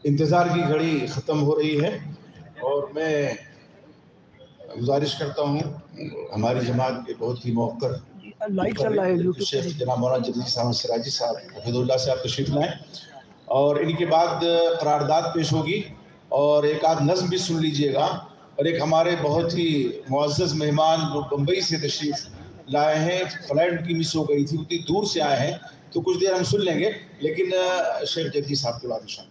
انتظار کی گھڑی ختم ہو رہی ہے اور میں گزارش کرتا ہوں ہماری جماعت کے بہت ہی موقر شیخ جناب مولانا جدید احمد سراجی صاحب حفظ اللہ صاحب تشریف لائیں، اور ان کے بعد قرارداد پیش ہوگی اور ایک آدھ نظم بھی سن لیجئے گا، اور ایک ہمارے بہت ہی معزز مہمان جو بمبئی سے تشریف لائے ہیں، فلائٹ کی مس ہو گئی تھی، اتنی دور سے آئے ہیں، تو کچھ دیر ہم سن لیں گے، لیکن شیخ جدید صاحب کے بعد انشاءاللہ۔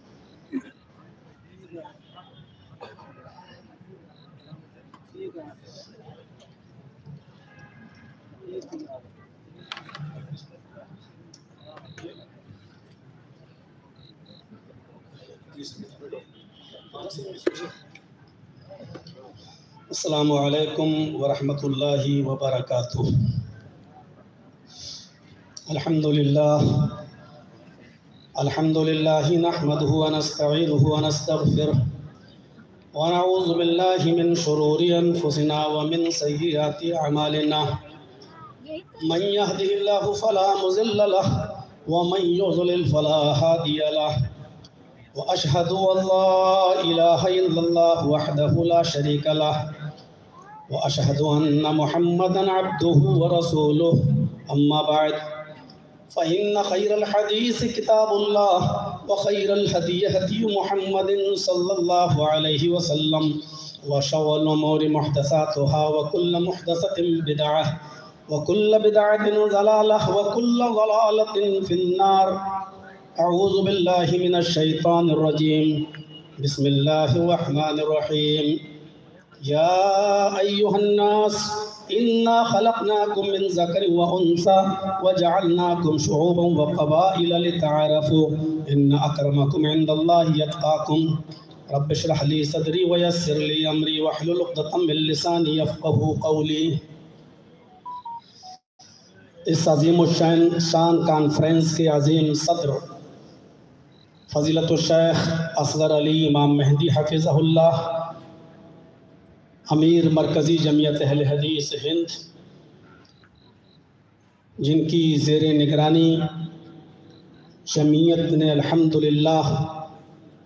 السلام علیکم ورحمۃ اللہ وبرکاتہ۔ الحمد للہ نحمدہ ونستعینہ ونستغفرہ ونعوذ باللہ من شرور انفسنا ومن سیئات اعمالنا، من یہدہ اللہ فلا مضل لہ ومن یضلل فلا ہادی لہ، وأشهد أن لا إله إلا الله وحده لا شريك له، وأشهد أن محمدًا عبده ورسوله، أما بعد فإن خير الحديث كتاب الله، وخير الهدي هدي محمد صلى الله عليه وسلم، وشر الأمور محدثاتها، وكل محدثة بدعة، وكل بدعة ضلالة، وكل ضلالة في النار۔ اعوذ باللہ من الشیطان الرجیم، بسم اللہ الرحمن الرحیم۔ یا ایہا الناس انا خلقناکم من ذکر و انثی وجعلناکم شعوبا وقبائل لتعارفوا ان اکرمکم عند اللہ یتقاکم۔ رب اشرح لی صدری ویسر لی امری واحلل عقدۃ من لسانی یفقہوا قولی۔ اس عظیم الشان کانفرنس کے عظیم صدر فضیلت الشیخ اصغر علی امام مہدی حفظہ اللہ، امیر مرکزی جمعیت اہل حدیث ہند، جن کی زیر نگرانی جمعیت نے الحمدللہ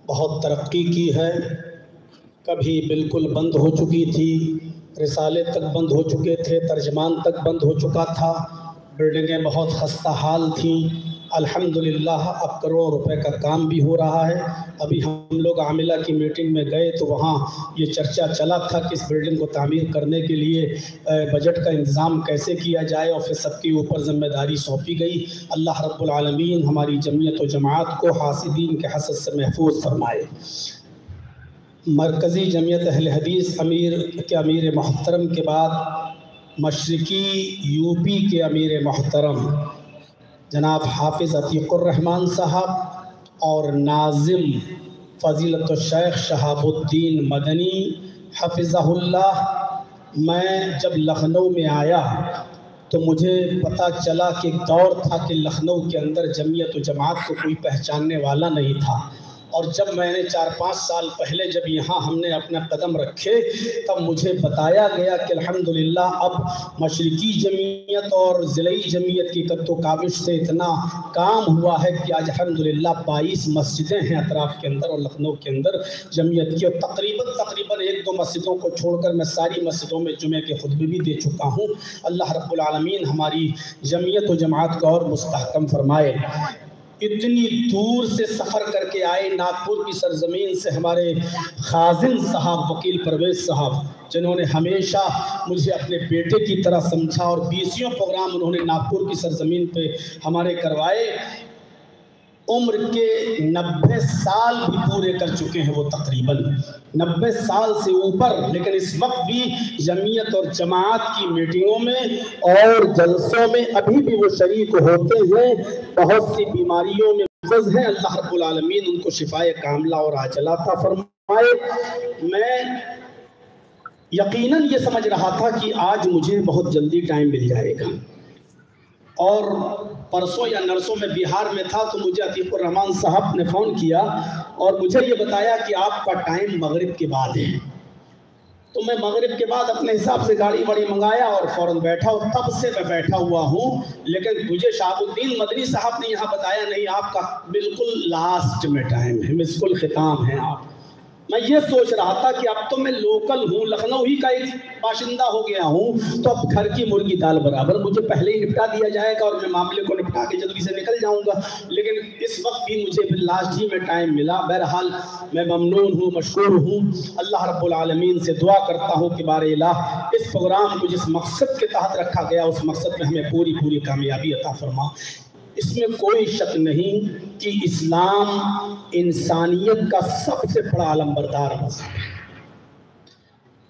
بہت ترقی کی ہے، کبھی بالکل بند ہو چکی تھی، رسالے تک بند ہو چکے تھے، ترجمان تک بند ہو چکا تھا، بلڈنگیں بہت خستہ حال تھیں، الحمدللہ اب کروڑ روپے کا کام بھی ہو رہا ہے۔ ابھی ہم لوگ عاملہ کی میٹنگ میں گئے تو وہاں یہ چرچا چلا تھا کہ اس بلڈنگ کو تعمیر کرنے کے لیے بجٹ کا انتظام کیسے کیا جائے، اور پھر سب کے اوپر ذمہ داری سونپی گئی۔ اللہ رب العالمین ہماری جمعیت و جماعت کو حاسدین کے حسد سے محفوظ فرمائے۔ مرکزی جمعیت اہل حدیث امیر محترم کے بعد مشرقی یو پی کے امیر محترم جناب حافظ عتیق الرحمن صاحب اور ناظم فضیلت الشیخ شہاب الدین مدنی حفظہ اللہ، میں جب لکھنؤ میں آیا تو مجھے پتہ چلا کہ ایک دور تھا کہ لکھنؤ کے اندر جمعیت و جماعت کو کوئی پہچاننے والا نہیں تھا، اور جب میں نے 4-5 سال پہلے جب یہاں ہم نے اپنا قدم رکھے تب مجھے بتایا گیا کہ الحمدللہ اب مشرقی جمعیت اور ضلعی جمعیت کی قد و کاوش سے اتنا کام ہوا ہے کہ آج الحمدللہ 22 مسجدیں ہیں اطراف کے اندر اور لکھنؤ کے اندر جمعیت کی، اور تقریباً 1-2 مسجدوں کو چھوڑ کر میں ساری مسجدوں میں جمعے کے خطبے بھی دے چکا ہوں۔ اللہ رب العالمین ہماری جمعیت و جماعت کو اور مستحکم فرمائے۔ اتنی دور سے سفر کر کے آئے ناگپور کی سرزمین سے ہمارے خازن صاحب وکیل پرویز صاحب، جنہوں نے ہمیشہ مجھے اپنے بیٹے کی طرح سمجھا، اور 20 پروگرام انہوں نے ناگپور کی سرزمین پہ ہمارے کروائے۔ عمر کے 90 سال بھی پورے کر چکے ہیں وہ، تقریباً 90 سال سے اوپر، لیکن اس وقت بھی جمعیت اور جماعت کی میٹنگوں میں اور جلسوں میں ابھی بھی وہ شریک ہوتے ہیں، بہت سی بیماریوں میں محفوظ ہیں۔ اللہ رب العالمین ان کو شفائے کاملہ اور عاجلہ عطا فرمائے۔ میں یقیناً یہ سمجھ رہا تھا کہ آج مجھے بہت جلدی ٹائم مل جائے گا، اور پرسوں یا نرسوں میں بہار میں تھا تو مجھے عتیق الرحمن صاحب نے فون کیا اور مجھے یہ بتایا کہ آپ کا ٹائم مغرب کے بعد ہے، تو میں مغرب کے بعد اپنے حساب سے گاڑی واڑی منگایا اور فوراً بیٹھا، اور تب سے میں بیٹھا ہوا ہوں. لیکن مجھے شہاب الدین مدنی صاحب نے یہاں بتایا نہیں، آپ کا بالکل لاسٹ میں ٹائم ہے، مسک الختام ہیں آپ. میں یہ سوچ رہا تھا کہ اب تو میں لوکل ہوں، لکھنؤ ہی کا ایک باشندہ ہو گیا ہوں، تو اب گھر کی مرغی دال برابر مجھے پہلے ہی نپٹا دیا جائے گا اور میں معاملے کو نپٹا کے جلدی سے نکل جاؤں گا. لیکن اس وقت بھی مجھے لاسٹ ہی میں ٹائم ملا. بہرحال میں ممنون ہوں، مشکور ہوں. اللہ رب العالمین سے دعا کرتا ہوں کہ بار الہ اس پروگرام کو جس مقصد کے تحت رکھا گیا اس مقصد میں ہمیں پوری کامیابی عطا فرما. اس میں کوئی شک نہیں کہ اسلام انسانیت کا سب سے بڑا علمبردار مذہب ہے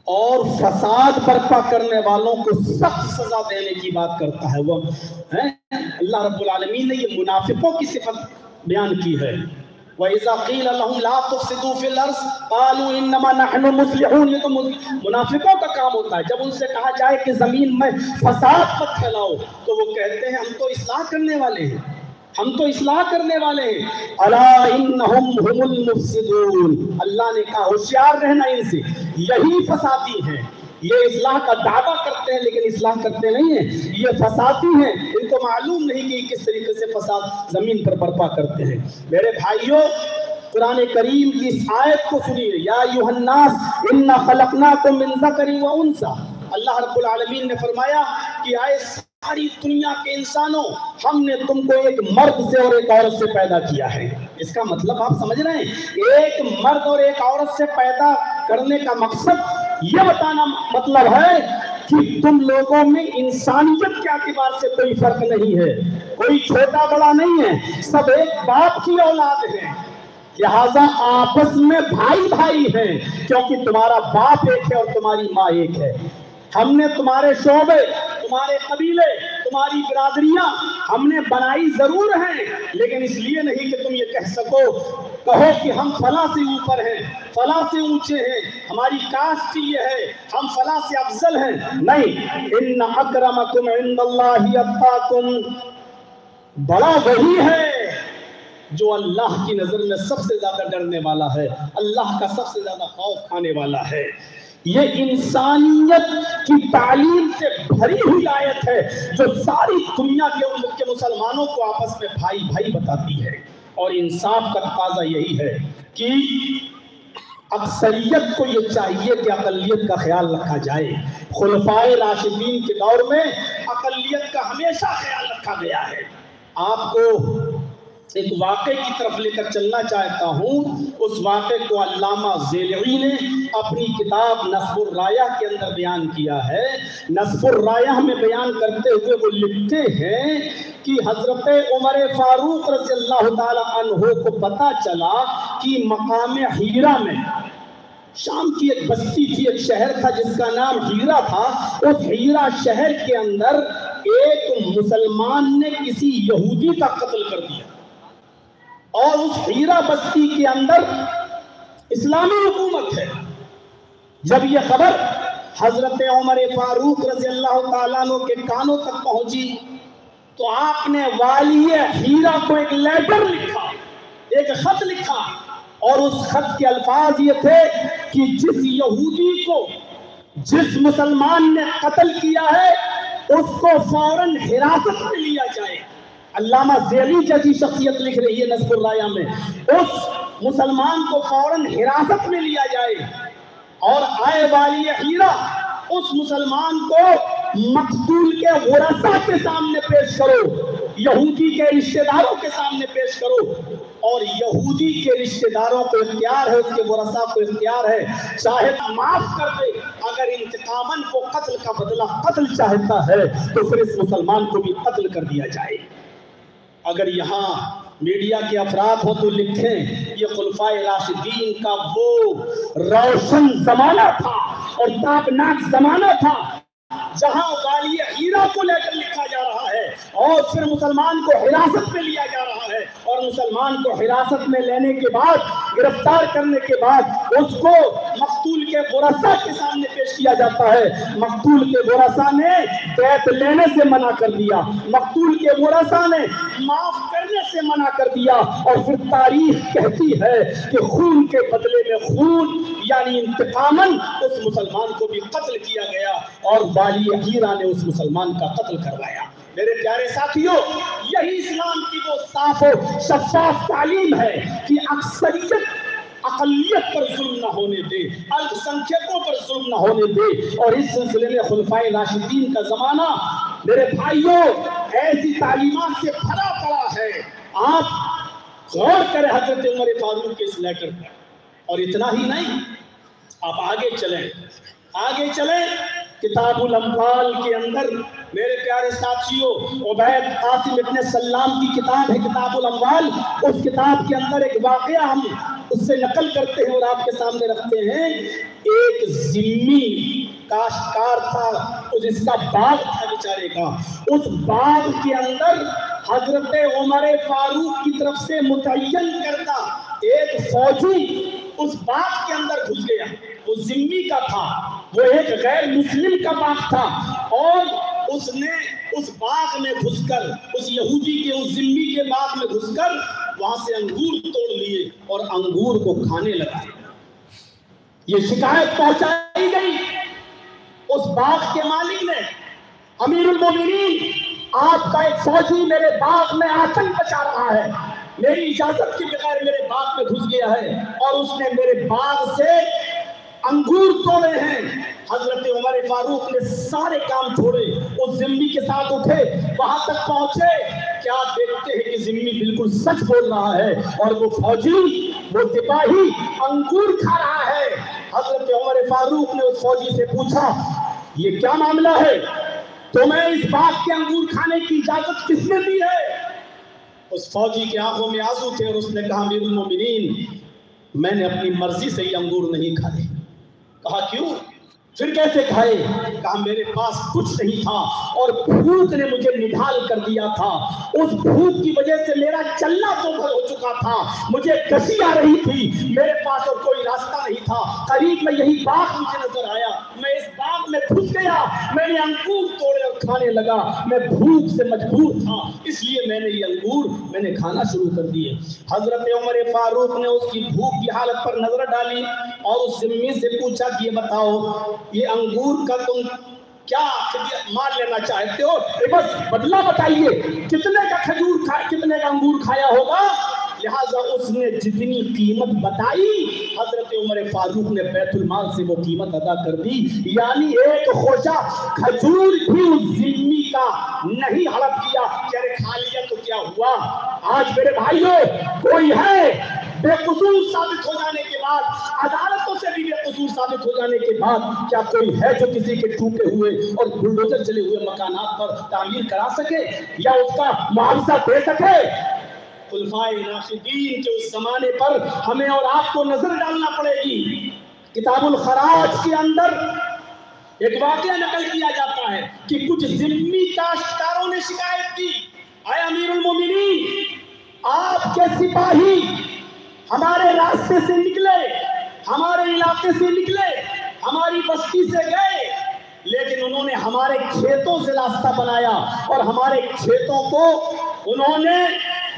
اور فساد برپا کرنے والوں کو سخت سزا دینے کی بات کرتا ہے. وہ اللہ رب العالمین نے یہ منافقوں کی صفت بیان کی ہے. وَإِذَا قِيلَ لَهُمْ لَا تُفْسِدُوا فِي الْأَرْضِ قَالُوا إِنَّمَا نَحْنُ مُصْلِحُونَ. یہ تو منافقوں کا کام ہوتا ہے. جب ان سے کہا جائے کہ زمین میں فساد مت پھیلاؤ تو وہ کہتے ہیں ہم تو اصلاح کرنے والے ہیں، ہم تو اصلاح کرنے والے ہیں. الا انہم هم المفسدون. اللہ نے کہا ہوشیار رہنا ان سے، یہی فسادی ہیں. یہ اصلاح کا دعویٰ کرتے ہیں لیکن اصلاح کرتے نہیں ہیں، یہ فسادی ہیں. ان کو معلوم نہیں کہ کس طریقے سے فساد زمین پر برپا کرتے ہیں. میرے بھائیوں، قرآن کریم کی اس آیت کو سنیے. یا ایھا الناس انا خلقناکم من ذکر و انثی. اللہ رب العالمین نے فرمایا کہ آئے ساری دنیا کے انسانوں، ہم نے تم کو ایک مرد سے اور ایک عورت سے پیدا کیا ہے. اس کا مطلب آپ سمجھ رہے ہیں؟ ایک مرد اور ایک عورت سے پیدا کرنے کا مقصد یہ بتانا مطلب ہے کہ تم لوگوں میں انسانیت کے اعتبار سے کوئی فرق نہیں ہے، کوئی چھوٹا بڑا نہیں ہے، سب ایک باپ کی اولاد ہیں. لہذا آپس میں بھائی بھائی ہیں، کیونکہ تمہارا باپ ایک ہے اور تمہاری ماں ایک ہے. ہم نے تمہارے شعبے، تمہارے قبیلے، تمہاری برادریاں ہم نے بنائی ضرور ہیں، لیکن اس لیے نہیں کہ تم یہ کہو کہ ہم فلاں سے اوپر ہیں، فلاں سے اونچے ہیں، ہماری کاسٹ یہ ہے، ہم فلاں سے افضل ہیں. نہیں، ان اکرمکم عند اللہ اتقاکم. بڑا وہی ہے جو اللہ کی نظر میں سب سے زیادہ ڈرنے والا ہے، اللہ کا سب سے زیادہ خوف کھانے والا ہے. یہ انسانیت کی تعلیم سے بھری ہوئی آیت ہے جو ساری دنیا کے مسلمانوں کو آپس میں بھائی بھائی بتاتی ہے. اور انصاف کا تقاضا یہی ہے کہ اکثریت کو یہ چاہیے کہ اقلیت کا خیال رکھا جائے. خلفائے راشدین کے دور میں اقلیت کا ہمیشہ خیال رکھا گیا ہے. آپ کو ایک واقعے کی طرف لے کر چلنا چاہتا ہوں. اس واقعے کو علامہ ذیلعی نے اپنی کتاب نصب الرایہ کے اندر بیان کیا ہے. نصب الرایہ میں بیان کرتے ہوئے وہ لکھتے ہیں کہ حضرت عمر فاروق رضی اللہ تعالی عنہ کو پتہ چلا کہ مقام حیرہ میں، شام کی ایک بستی تھی، ایک شہر تھا جس کا نام حیرہ تھا. اس حیرہ شہر کے اندر ایک مسلمان نے کسی یہودی کا قتل کر دیا، اور اس حیرہ بستی کے اندر اسلامی حکومت ہے. جب یہ خبر حضرت عمر فاروق رضی اللہ تعالیٰ عنہ کے کانوں تک پہنچی تو آپ نے والی حیرہ کو ایک لیٹر لکھا، ایک خط لکھا، اور اس خط کے الفاظ یہ تھے کہ جس یہودی کو جس مسلمان نے قتل کیا ہے اس کو فوراً حراست میں لیا جائے. علامہ ذیلی جیسی شخصیت لکھ رہی ہے نصب الرایہ میں، اس مسلمان کو فوراً حراست میں لیا جائے، اور آئے والی حیرہ اس مسلمان کو مقتول کے ورثاء کے سامنے پیش کرو، یہودی کے رشتہ داروں کے سامنے پیش کرو. اور یہودی کے رشتہ داروں کو اختیار ہے، اس کے ورثاء کو اختیار ہے، چاہے معاف کر دے. اگر انتقاماً وہ قتل کا بدلہ قتل چاہتا ہے تو پھر اس مسلمان کو بھی قتل کر دیا جائے. اگر یہاں میڈیا کے افراد ہو تو لکھیں یہ خلفائے راشدین کا وہ روشن زمانہ تھا اور تابناک زمانہ تھا جہاں والی حیرہ کو لے کر لکھا جا رہا ہے اور پھر مسلمان کو حراست میں لیا جا رہا ہے، اور مسلمان کو حراست میں لینے کے بعد، گرفتار کرنے کے بعد اس کو مقتول کے کے ورثا کے سامنے پیش کیا جاتا ہے. مقتول کے ورثا نے بیعت لینے سے منع کر دیا, مقتول کے ورثا نے معاف کرنے سے منع کر دیا, اور پھر تاریخ کہتی ہے کہ خون کے بدلے میں خون یعنی انتقاماً اس مسلمان کو بھی قتل کیا گیا اور والی عقیرہ نے اس مسلمان کا قتل کروایا. میرے پیارے ساتھیوں, یہی اسلام کی وہ صاف و شفاف تعلیم ہے کہ اکثریت اقلیت پر ظلم نہ ہونے دے, الپ سنکھیکوں پر ظلم نہ ہونے دے. اور اس سلسلے میں خلفائے راشدین کا زمانہ میرے بھائیوں ایسی تعلیمات سے بھرا پڑا ہے. آپ غور کریں حضرت عمر فاروق کے اس لیٹر پر. اور اتنا ہی نہیں, آپ آگے چلیں کتاب الاموال کے اندر میرے پیارے ساتھیوں, عبید قاسم ابن سلام کی کتاب ہے کتاب الاموال. اس کتاب کے اندر ایک واقعہ ہم اس سے نقل کرتے ہیں اور آپ کے سامنے رکھتے ہیں. ایک ذمی کاشتکار تھا, جس کا باغ تھا بیچارے کا. اس باغ کے اندر حضرت عمر فاروق کی طرف سے متعین کردہ ایک فوجی اس باغ کے اندر گھس گیا. وہ ذمی کا تھا, وہ ایک غیر مسلم کا باغ تھا, اور اس نے اس باغ میں گھس کر, اس یہودی کے اس ذمی کے باغ میں گھس کر وہاں سے انگور توڑ لیے اور انگور کو کھانے لگا. یہ شکایت پہنچائی گئی اس باغ کے مالک نے, امیر المومنین آپ کا ایک فوجی میرے باغ میں آتنک مچا رہا ہے, میری اجازت کے بغیر میرے باغ میں گھس گیا ہے اور اس نے میرے باغ سے انگور توڑے ہیں. حضرت عمر فاروق نے سارے کام چھوڑے, اس ذمی کے ساتھ اٹھے, وہاں تک پہنچے. کیا دیکھتے ہیں کہ ذمی بالکل سچ بول رہا ہے اور وہ فوجی, وہ سپاہی انگور کھا رہا ہے. حضرت عمر فاروق نے اس فوجی سے پوچھا, یہ کیا معاملہ ہے, تمہیں اس باغ کے انگور کھانے کی اجازت کس نے دی ہے؟ اس فوجی کے آنکھوں میں آنسو تھے اور اس نے کہا, امیر المومنین میں نے اپنی مرضی سے یہ انگور نہیں کھائے. کہا کیوں, پھر کیسے کھائے؟ کہا میرے پاس کچھ نہیں تھا اور بھوک نے مجھے نڈھال کر دیا تھا. اس بھوک کی وجہ سے میرا چلنا تو بھر ہو چکا تھا, مجھے کسی آ رہی تھی, میرے پاس اور کوئی راستہ نہیں تھا. قریب میں یہی باغ مجھے نظر آیا, میں اس باغ میں گھس گیا, میں نے انگور توڑے اور کھانے لگا. میں بھوک سے مجبور تھا, اس لیے میں نے یہ انگور میں نے کھانا شروع کر دیے. حضرت عمر فاروق نے اس کی بھوک کی حالت پر نظر ڈالی اور اس ذمی سے پوچھا کہ یہ بتاؤ, یہ انگور کا تم کیا مال لینا چاہتے ہو؟ بس بدلہ بتائیے, کتنے کا کھجور کتنے کا انگور کھایا ہوگا؟ لہٰذا اس نے جتنی قیمت بتائی حضرت عمر فاروق نے بیت المال سے وہ قیمت ادا کر دی. یعنی ایک خوشہ کھجور بھی اس ذمی کا نہیں ہڑپ کیا کہ ارے کھا لیا تو کیا ہوا. آج میرے بھائیوں کوئی ہے بے قصور ثابت ہو جانے کے بعد, عدالتوں سے بھی بے قصور ثابت ہو جانے کے بعد, کیا کوئی ہے جو کسی کے ٹوٹے ہوئے اور بلڈوزر چلے ہوئے مکانات پر تعمیر کرا سکے یا اس کا معاوضہ دے سکے؟ خلفائے راشدین کے اس زمانے پر ہمیں اور آپ کو نظر ڈالنا پڑے گی. کتاب الخراج کے اندر ایک واقعہ نقل کیا جاتا ہے کہ کچھ ذمی کاشتکاروں نے شکایت کی, اے امیر المومنین آپ کے سپاہی ہمارے راستے سے نکلے, ہمارے علاقے سے نکلے, ہماری بستی سے گئے, لیکن انہوں نے ہمارے کھیتوں سے راستہ بنایا اور ہمارے کھیتوں کو انہوں نے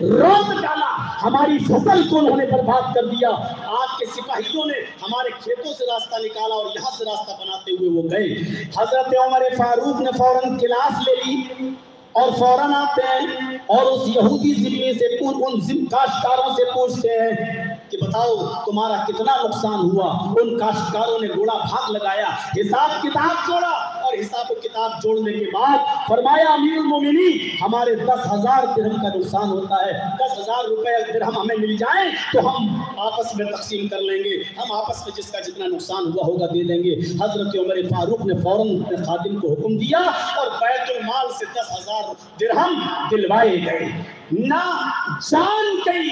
روک ڈالا, ہماری فصل کو انہوں نے برباد کر دیا. آپ کے سپاہیوں نے ہمارے کھیتوں سے راستہ نکالا اور یہاں سے راستہ بناتے ہوئے وہ گئے. حضرت عمر فاروق نے فوراً کلاس لے لی اور فوراً آتے ہیں اور اس یہودی ذمی سے ان کاشتکاروں سے پوچھتے ہیں کہ بتاؤ تمہارا کتنا نقصان ہوا. ان کاشتکاروں نے گوڑا بھاگ لگایا, حساب کتاب جوڑا اور حساب کتاب جوڑنے کے بعد فرمایا, امیر المومنین ہمارے 10,000 درہم کا نقصان ہوتا ہے, 10,000 روپے درہم ہمیں مل جائیں تو ہم آپس میں تقسیم کر لیں گے, ہم آپس میں جس کا جتنا نقصان ہوا ہوگا دے دیں گے. حضرت عمر فاروق نے فوراً اپنے خادم کو حکم دیا اور بیت المال سے 10,000 درہم دلوائے گئے. نہ جان گئی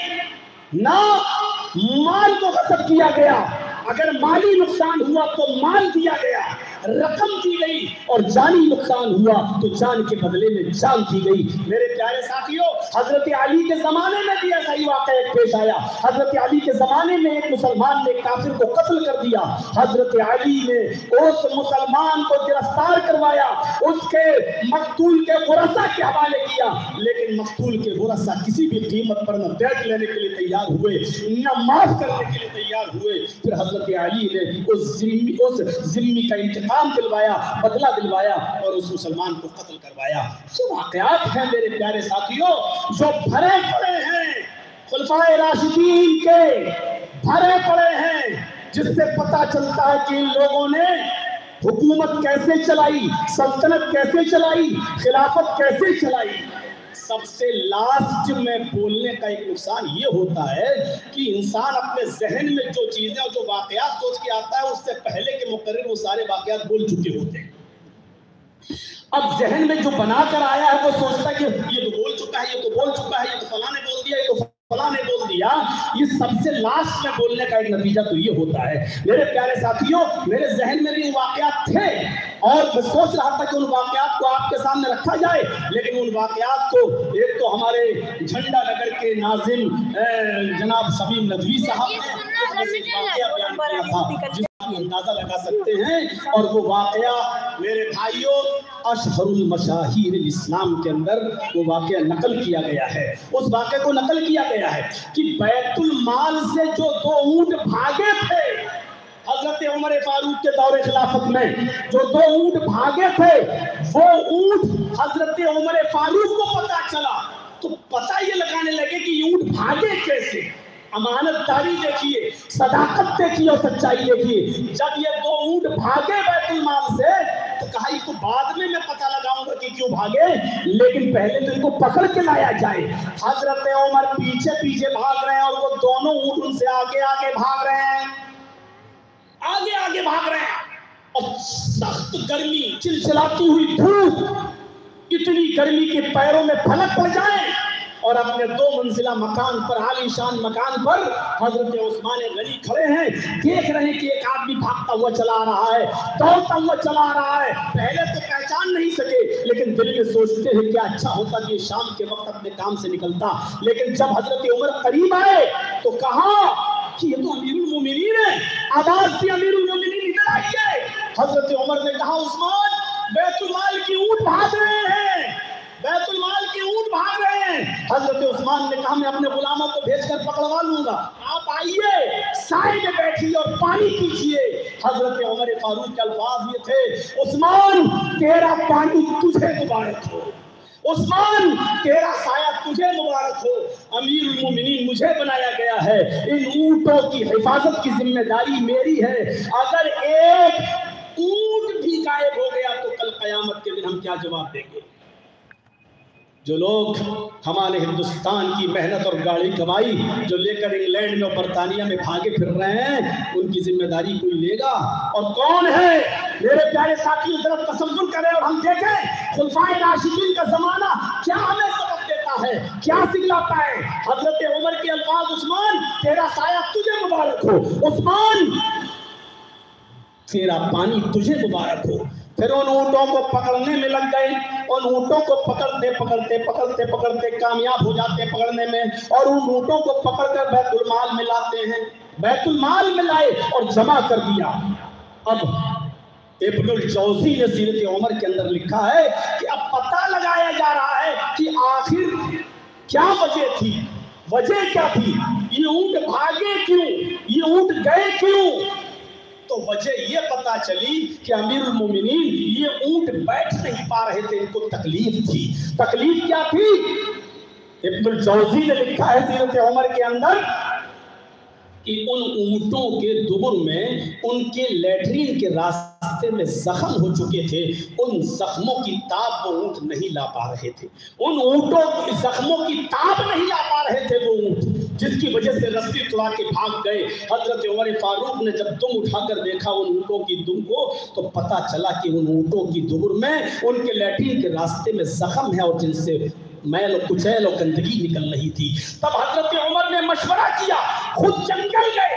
نہ مال کو غصب کیا گیا, اگر مالی نقصان ہوا تو مال دیا گیا, رقم دی گئی, اور جانی نقصان ہوا تو جان کے بدلے میں جان دی گئی. میرے پیارے ساتھیوں حضرت علی کے زمانے میں بھی ایسا ہی واقعہ پیش آیا. حضرت علی کے زمانے میں ایک مسلمان نے کافر کو قتل کر دیا. حضرت علی نے اس مسلمان کو گرفتار کروایا, اس کے مقتول کے ورثاء کے حوالے کیا, لیکن مقتول کے ورثاء کسی بھی قیمت پر نہ بیعت لینے کے لیے تیار ہوئے, نہ معاف کرنے کے لیے تیار ہوئے. پھر حضرت علی نے اس ذمی کا انتقام دلوایا, بدلہ دلوایا اور اس مسلمان کو قتل کروایا. یہ واقعات ہیں میرے پیارے ساتھیوں جو بھرے پڑے ہیں خلفائے راشدین کے, بھرے پڑے ہیں, جس سے پتہ چلتا ہے کہ ان لوگوں نے حکومت کیسے چلائی, سلطنت کیسے چلائی, خلافت کیسے چلائی. سب سے لاسٹ میں بولنے کا ایک نقصان یہ ہوتا ہے کہ انسان اپنے ذہن میں جو چیزیں اور جو واقعات سوچ کے آتا ہے اس سے پہلے کے مقرر وہ سارے واقعات بول چکے ہوتے ہیں. اب ذہن میں جو بنا کر آیا ہے وہ سوچتا ہے کہ یہ تو بول چکا ہے, یہ تو بول چکا ہے, یہ تو فلاں نے بول دیا, یہ تو فلاں نے بول دیا. یہ سب سے لاسٹ میں بولنے کا ایک نتیجہ تو یہ ہوتا ہے. میرے پیارے ساتھیوں, میرے ذہن میں بھی واقعات تھے اور میں سوچ رہا تھا کہ ان واقعات کو آپ کے سامنے رکھا جائے, لیکن ان واقعات کو ایک تو ہمارے جھنڈا نگر کے ناظم جناب شمیم ندوی صاحب نے واقعہ بیان کیا تھا جس کا اندازہ لگا سکتے ہیں, اور وہ واقعہ میرے بھائیوں اشہر المشاہیر الاسلام کے اندر وہ واقعہ نقل کیا گیا ہے. اس واقعے کو نقل کیا گیا ہے کہ بیت المال سے جو 2 اونٹ بھاگے تھے حضرت عمر فاروق کے دور خلافت میں, جو 2 اونٹ بھاگے تھے, وہ اونٹ حضرت عمر فاروق کو پتہ چلا تو پتہ یہ لگانے لگے کہ یہ اونٹ بھاگے کیسے. امانت داری دیکھیے, صداقت دیکھیے اور سچائی دیکھیے. جب یہ 2 اونٹ بھاگے بیت المال سے تو کہا یہ تو بعد میں پتہ لگاؤں گا کہ کیوں بھاگے, لیکن پہلے تو ان کو پکڑ کے لایا جائے. حضرت عمر پیچھے پیچھے بھاگ رہے ہیں اور وہ دونوں اونٹ ان سے آگے آگے بھاگ رہے ہیں, آگے آگے بھاگ رہے ہیں. اور سخت گرمی, چلچلاتی ہوئی دھوپ, اتنی گرمی کے پیروں میں پھلک پڑ جائیں, اور اپنے 2 منزلہ مکان پر, عالی شان مکان پر حضرت عثمان غنی کھڑے ہیں, دیکھ رہے ہیں کہ ایک آدمی بھاگتا ہوا چلا رہا ہے, دوڑتا ہوا چلا رہا ہے. پہلے تو پہچان نہیں سکے, لیکن دل میں سوچتے ہیں کیا اچھا ہوتا کہ یہ شام کے وقت اپنے کام سے نکلتا. لیکن جب حضرت عمر قریب آئے تو کہا کہ یہ تو امیر المومنین ہے, آواز دی امیر المومنین ادھر آئیے. حضرت عمر نے کہا عثمان بیت المال کی اونٹ بھاگ رہے ہیں, بیت المال کی اونٹ بھاگ رہے ہیں. حضرت عثمان نے کہا میں اپنے غلاموں کو بھیج کر پکڑوا لوں گا, آپ آئیے سائے میں بیٹھیے اور پانی پیجیے. حضرت عمر فاروق کے الفاظ یہ تھے عثمان تیرا پانی تجھے مبارک ہو, عثمان تیرا سایہ تجھے مبارک ہو, امیر المومنین مجھے بنایا گیا ہے, ان اونٹوں کی حفاظت کی ذمہ داری میری ہے. اگر ایک اونٹ بھی غائب ہو گیا تو کل قیامت کے دن ہم کیا جواب دیں گے. جو لوگ ہمارے ہندوستان کی محنت اور گاڑی کمائی جو لے کر انگلینڈ میں اور برطانیہ میں بھاگے پھر رہے ہیں, ان کی ذمہ داری کوئی لے گا؟ اور کون ہے؟ میرے پیارے ساتھی ذرا تصور کریں اور ہم دیکھیں خلفائے راشدین کا زمانہ کیا ہمیں سبق دیتا ہے, کیا سکھلاتا ہے. حضرت عمر کے الفاظ عثمان تیرا سایہ تجھے مبارک ہو, عثمان تیرا پانی تجھے مبارک ہو. پھر ان اونٹوں کو پکڑنے میں لگ گئے, ان اونٹوں کو پکڑتے پکڑتے پکڑتے پکڑتے کامیاب ہو جاتے پکڑنے میں, اور ان اونٹوں کو پکڑ کر بیت المال میں لاتے ہیں. بیت المال میں لائے اور جمع کر دیا. اب ابن الجوزی نے سیرت عمر کے اندر لکھا ہے کہ اب پتہ لگایا جا رہا ہے کہ آخر کیا وجہ تھی, وجہ کیا تھی, یہ اونٹ بھاگے کیوں, یہ اونٹ گئے کیوں. تو وجہ یہ پتا چلی کہ امیر المومنین یہ اونٹ بیٹھ نہیں پا رہے تھے, ان کو تکلیف تھی. تکلیف کیا تھی؟ ابن الجوزی نے لکھا ہے سیرت عمر کے اندر کہ ان اونٹوں کے دبر میں ان کے لیٹرین کے راستے میں زخم ہو چکے تھے, ان زخموں کی تاب وہ اونٹ نہیں لا پا رہے تھے, ان اونٹوں کی زخموں کی تاب نہیں لا پا رہے تھے وہ اونٹ, جس کی وجہ سے رسی توڑا کے بھاگ گئے. حضرت عمر فاروق نے جب دم اٹھا کر دیکھا ان اونٹوں کی دم کو تو پتا چلا کہ ان اونٹوں کی دبر میں ان کے لیٹرین کے راستے میں زخم ہے اور جن سے میل و کچیل و گندگی نکل رہی تھی. تب حضرت عمر نے مشورہ کیا, خود جنگل گئے,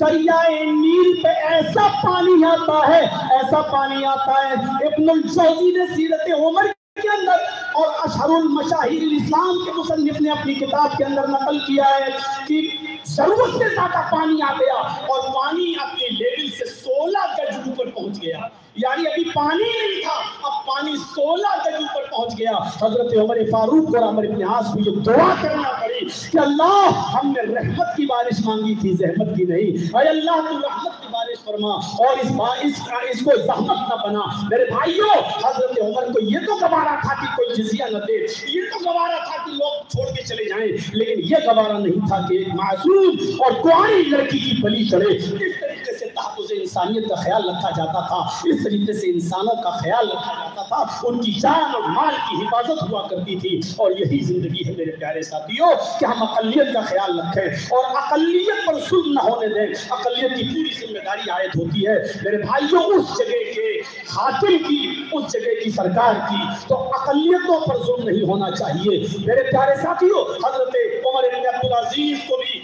دریائے نیل پہ ایسا پانی آتا ہے، ایسا پانی آتا ہے۔ ابن الجوزی نے سیرت عمر کے اندر اور اشہر المشاہیر الاسلام کے مصنف نے اپنی کتاب کے اندر نقل کیا ہے کہ ضرورت سے زیادہ پانی آ گیا اور پانی اپنے لیول سے 16 گج اوپر پہنچ گیا، یعنی ابھی پانی نہیں تھا، اب پانی 16 گج اوپر پہنچ گیا۔ حضرت عمر فاروق اور عمرو بن عاص کو یہ دعا کرنا پڑی کہ اللہ ہم نے رحمت کی بارش مانگی تھی، زحمت کی نہیں، اے اللہ تو رحمت کی بارش فرما اور اس کو زحمت نہ بنا۔ میرے بھائیوں، حضرت عمر کو یہ تو گوارا تھا کہ کوئی جزیہ نہ دے، یہ تو گوارا تھا کہ لوگ چھوڑ کے چلے جائیں، لیکن یہ گوارا نہیں تھا کہ ایک معصوم اور کواری لڑکی کی بلی چڑھے۔ اس طریقے سے تحفظ انسانیت کا خیال رکھا جاتا تھا، اس طریقے سے انسانوں کا خیال رکھا جاتا تھا، ان کی جان اور مال کی حفاظت ہوا کرتی تھی۔ اور یہی زندگی ہے میرے پیارے ساتھیوں کہ ہم اقلیت کا خیال رکھیں اور اقلیت پر ظلم نہ ہونے دیں۔ اقلیت کی پوری ذمہ داری عائد ہوتی ہے میرے بھائیوں اس جگہ کے حاکم کی، اس جگہ کی سرکار کی، تو اقلیتوں پر ظلم نہیں ہونا چاہیے۔ میرے پیارے ساتھیوں، حضرت عمر بن عبدالعزیز کو بھی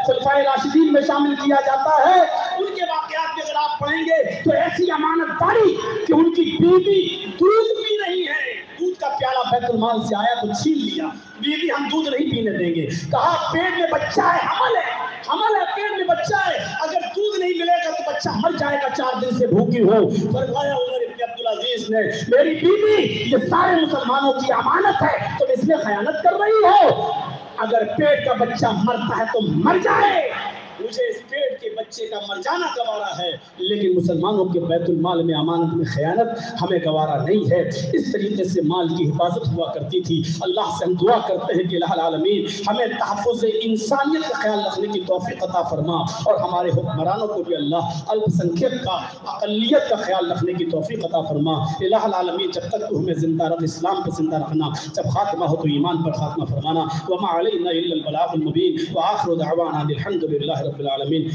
خلفائے راشدین میں شامل کیا جاتا ہے۔ ان کے واقعات میں اگر آپ پڑھیں گے تو ایسی امانت داری کہ ان کی بیوی دودھ بھی نہیں ہے، دودھ کا پیالہ بیت المال سے آیا تو چھین لیا، بیوی ہم دودھ نہیں پینے دیں گے، کہا پیٹ میں بچہ ہے، حمل ہے، پیٹ میں بچہ ہے، اگر دودھ نہیں ملے گا تو بچہ مر جائے گا، 4 دن سے بھوکی ہو۔ فرمایا عمر بن عبدالعزیز نے میری بیوی یہ سارے مسلمانوں کی امانت ہے، تم اس میں خیانت کر رہی ہو، اگر پیٹ کا بچہ مرتا ہے تو مر جائے، مجھے اس پیٹ کے بچے کا مر جانا گوارا ہے، لیکن مسلمانوں کے بیت المال میں امانت میں خیانت ہمیں گوارا نہیں ہے۔ اس طریقے سے مال کی حفاظت ہوا کرتی تھی۔ اللہ سے ہم دعا کرتے ہیں کہ الہ العالمین ہمیں تحفظ انسانیت کا خیال رکھنے کی توفیق عطا فرما، اور ہمارے حکمرانوں کو بھی اللہ الپ سنکھیت کا، اقلیت کا خیال رکھنے کی توفیق عطا فرما۔ الہ العالمین جب تک تو ہمیں زندہ رکھ، اسلام پہ زندہ رکھنا، جب خاتمہ ہو تو ایمان پر خاتمہ فرمانا۔ وما علینا الا البلاغ المبین، وآخر دعوانا الحمد للہ رب العالمین۔